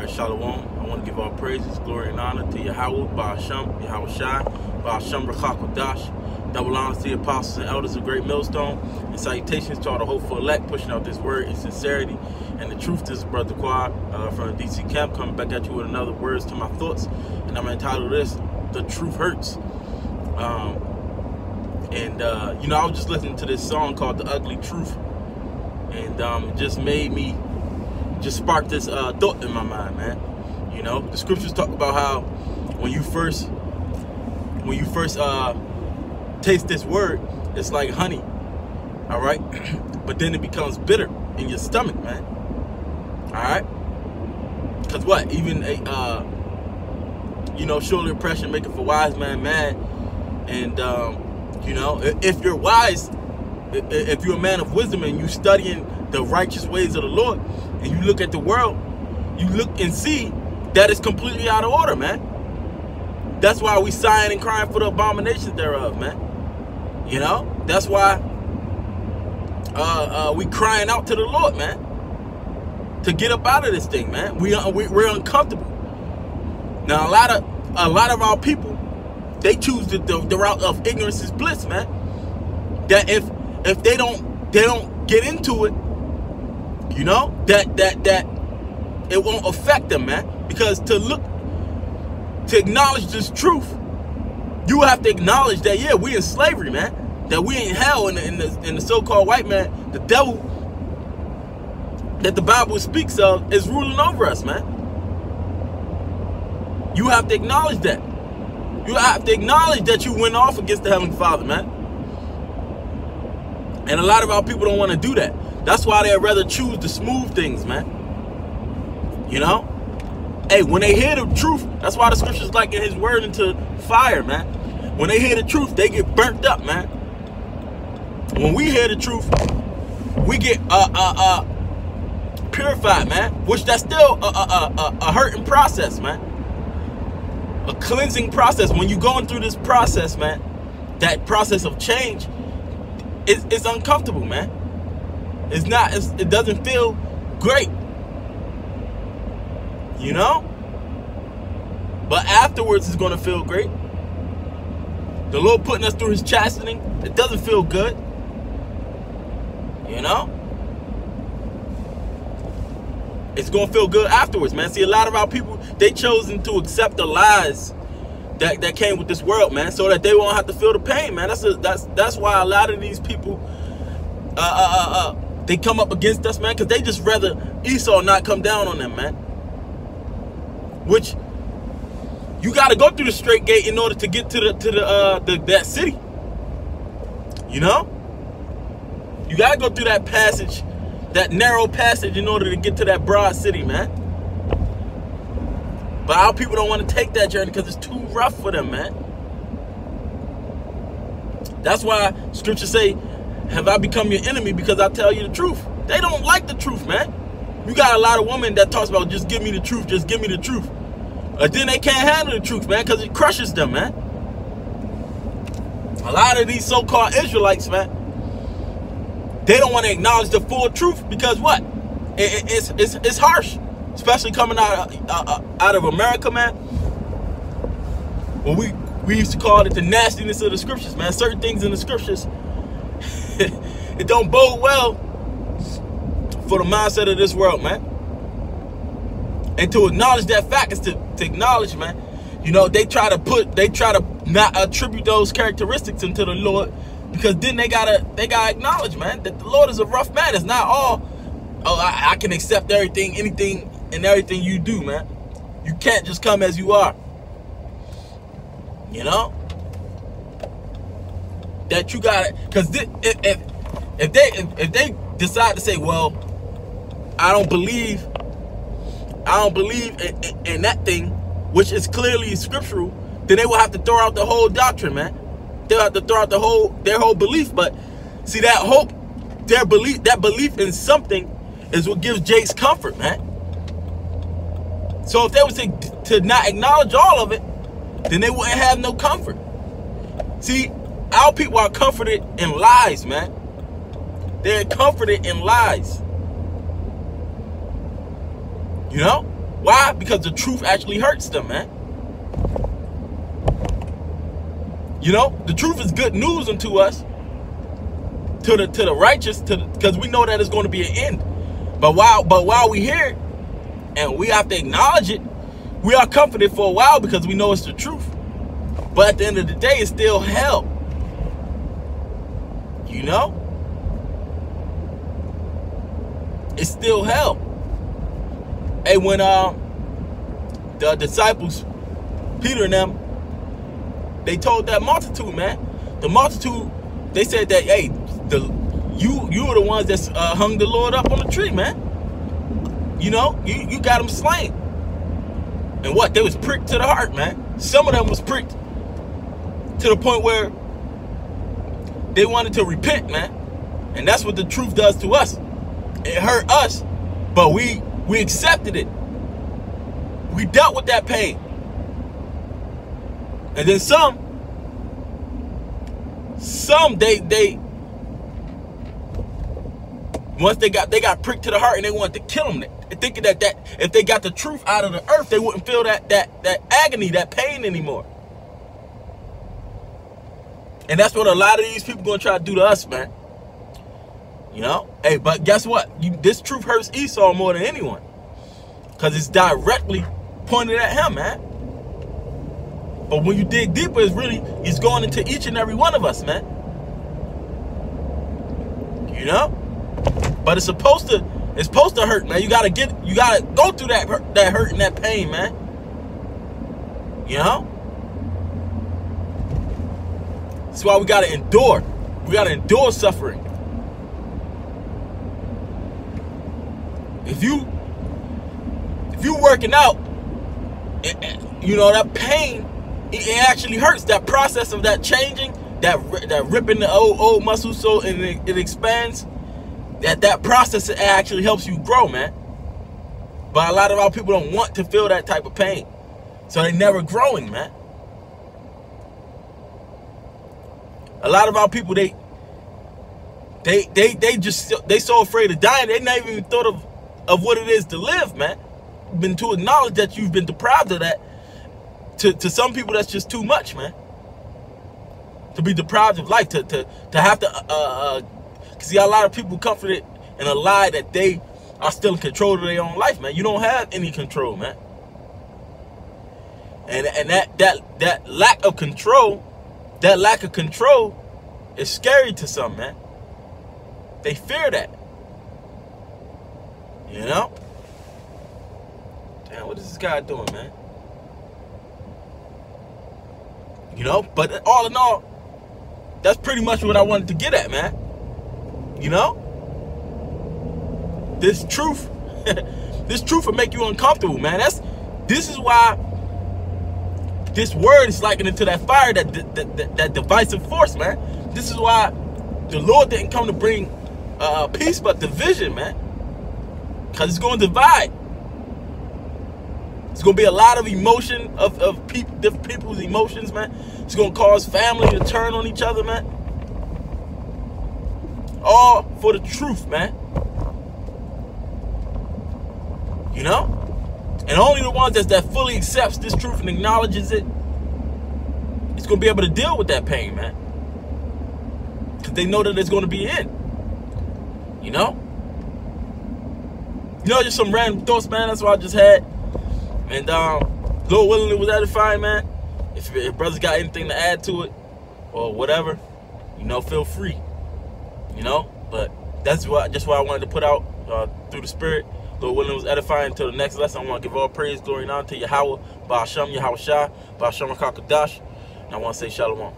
Shalom. I want to give all praises, glory, and honor to Yahweh, Ba'asham, Yahweh Shai, Ba'asham Rachakodash. Double honor to the apostles and elders of Great Millstone. And salutations to all the hopeful elect pushing out this word in sincerity and the truth. This is Brother Quad from the DC camp coming back at you with another words to my thoughts. And I'm entitled this, The Truth Hurts. You know, I was just listening to this song called The Ugly Truth. And it just made me spark this thought in my mind, man. You know, the scriptures talk about how when you first taste this word, it's like honey, all right? But then it becomes bitter in your stomach, man. All right? Because what? Even you know, surely oppression maketh a wise man mad. And you know, if you're wise, if you're a man of wisdom and you studying the righteous ways of the Lord, and you look at the world, you look and see that it's completely out of order, man. That's why we sighing and crying for the abominations thereof, man. You know, that's why we crying out to the Lord, man, to get up out of this thing, man. We're uncomfortable. Now, a lot of our people, they choose the route of ignorance is bliss, man. That if they don't get into it, you know, that it won't affect them, man. Because to acknowledge this truth, you have to acknowledge that, yeah, we in slavery, man. That we in hell in the so-called white man, the devil that the Bible speaks of is ruling over us, man. You have to acknowledge that. You have to acknowledge that you went off against the Heavenly Father, man. And a lot of our people don't want to do that. That's why they'd rather choose the smooth things, man. You know? Hey, when they hear the truth, that's why the scriptures liken his word into fire, man. When they hear the truth, they get burnt up, man. When we hear the truth, we get purified, man. Which that's still a hurting process, man. A cleansing process. When you're going through this process, man, that process of change, it's uncomfortable, man. It's not. It doesn't feel great, you know. But afterwards, it's going to feel great. The Lord putting us through His chastening, it doesn't feel good, you know. It's going to feel good afterwards, man. See, a lot of our people, they chosen to accept the lies that came with this world, man, so that they won't have to feel the pain, man. That's why a lot of these people they come up against us, man, because they just rather Esau not come down on them, man. Which you got to go through the straight gate in order to get to that city. You know, you got to go through that passage, that narrow passage, in order to get to that broad city, man. But our people don't want to take that journey because it's too rough for them, man. That's why scriptures say, have I become your enemy because I tell you the truth? They don't like the truth, man. You got a lot of women that talks about just give me the truth, just give me the truth. But then they can't handle the truth, man, because it crushes them, man. A lot of these so-called Israelites, man, they don't want to acknowledge the full truth because what? It's harsh. Especially coming out of America, man. Well, we used to call it the nastiness of the scriptures, man. Certain things in the scriptures, it don't bode well for the mindset of this world, man. And to acknowledge that fact is to acknowledge, man. You know, they try to not attribute those characteristics into the Lord, because then they gotta acknowledge, man, that the Lord is a rough man. It's not all, oh, I can accept everything, anything and everything you do, man. You can't just come as you are. You know? That you gotta, because if they decide to say, well, I don't believe in that thing, which is clearly scriptural, then they will have to throw out the whole doctrine, man. They'll have to throw out their whole belief. But see, that hope, that belief in something is what gives Jake's comfort, man. So if they were to not acknowledge all of it, then they wouldn't have no comfort. See, our people are comforted in lies, man. They're comforted in lies. You know? Why? Because the truth actually hurts them, man. You know, the truth is good news unto us, to the righteous, because we know that it's going to be an end. But while we hear it and we have to acknowledge it, we are comforted for a while because we know it's the truth. But at the end of the day, it's still hell. You know? It's still hell. Hey, when the disciples, Peter and them, they told that multitude, man. The multitude, they said that, hey, you were the ones that hung the Lord up on the tree, man. You know, you got him slain. And what? They was pricked to the heart, man. Some of them was pricked to the point where they wanted to repent, man. And that's what the truth does to us. It hurt us, but we accepted it. We dealt with that pain. And then some they once they got pricked to the heart and they wanted to kill them, thinking that if they got the truth out of the earth, they wouldn't feel that agony, that pain anymore. And that's what a lot of these people gonna try to do to us, man. You know? Hey, but guess what? This truth hurts Esau more than anyone, because it's directly pointed at him, man. But when you dig deeper, it's going into each and every one of us, man. You know? But it's supposed to hurt, man. You gotta go through that hurt and that pain, man. You know? That's why we gotta endure. We gotta endure suffering. If you working out, you know, that pain, it actually hurts. That process of that changing, that ripping the old muscle so it expands. That process actually helps you grow, man. But a lot of our people don't want to feel that type of pain, so they never growing, man. A lot of our people, they so afraid of dying, they never even thought of what it is to live, man. Been to acknowledge that you've been deprived of that. To some people, that's just too much, man. To be deprived of life, to have to see, a lot of people comforted in a lie that they are still in control of their own life, man. You don't have any control, man. And that lack of control, is scary to some, man. They fear that. You know? Damn, what is this guy doing, man? You know, but all in all, that's pretty much what I wanted to get at, man. You know? This truth will make you uncomfortable, man. This is why this word is likened into that fire, that divisive force, man. This is why the Lord didn't come to bring peace, but division, man. Because it's going to divide. It's going to be a lot of emotion of different people's emotions, man. It's going to cause family to turn on each other, man. All for the truth, man. You know? And only the ones that fully accepts this truth and acknowledges it, it's going to be able to deal with that pain, man. Because they know that it's going to be in. You know? You know, just some random thoughts, man. That's what I just had. And Lord willing, it was edifying, man. If brothers got anything to add to it or whatever, you know, feel free. You know, but that's just what I wanted to put out through the Spirit. Lord willing, it was edifying. Until the next lesson, I want to give all praise, glory, and honor to Yahweh, Ba'ashem, Yahweh Shah, Ba'ashem, Kakadash. And I want to say Shalom.